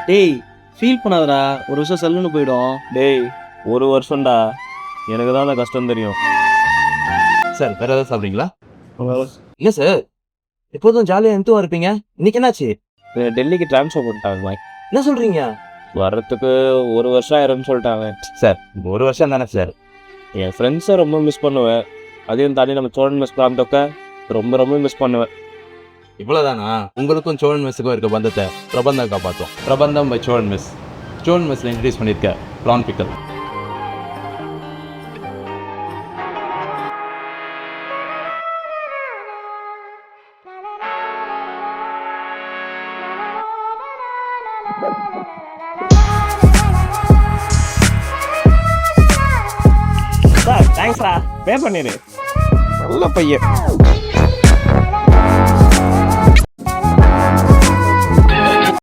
டேய் ஃபீல் பண்ணாதடா, ஒரு வருஷம் செல்லுன்னு போயிடும். டேய் ஒரு வருஷம்டா, எனக்கு தான் அந்த கஷ்டம் தெரியும். சார் வேற ஏதாவது சாப்பிட்றீங்களா? இல்லை சார், எப்போதும் ஜாலியாக எந்தவா இருப்பீங்க, இன்னைக்கு என்னாச்சு? டெல்லிக்கு ட்ரான்ஸ்ஃபர் பண்ணிட்டாங்க. என்ன சொல்கிறீங்க? வர்றதுக்கு ஒரு வருஷம் ஆயிரும்னு சொல்லிட்டாங்க. சார் ஒரு வருஷம் தானே சார். என் ஃப்ரெண்ட்ஸை ரொம்ப மிஸ் பண்ணுவேன். அதையும் தாண்டி நம்ம சோழன் மிஸ் பிராந்தோக்க ரொம்ப ரொம்ப மிஸ் பண்ணுவேன். இவ்வளோதானா? உங்களுக்கும் சோழன் மெஸ்ஸுக்கும் இருக்க பந்தத்தை பிரபந்தம் காப்பாற்றும். Prabandham by Chozhan mess. சோழன் மெஸ்ஸில் இன்ட்ரடியூஸ் பண்ணியிருக்க ப்ரான் பிக்கல். சார் தேங்க்ஸ்டா, பே பண்ணிடு. நல்ல பையன்.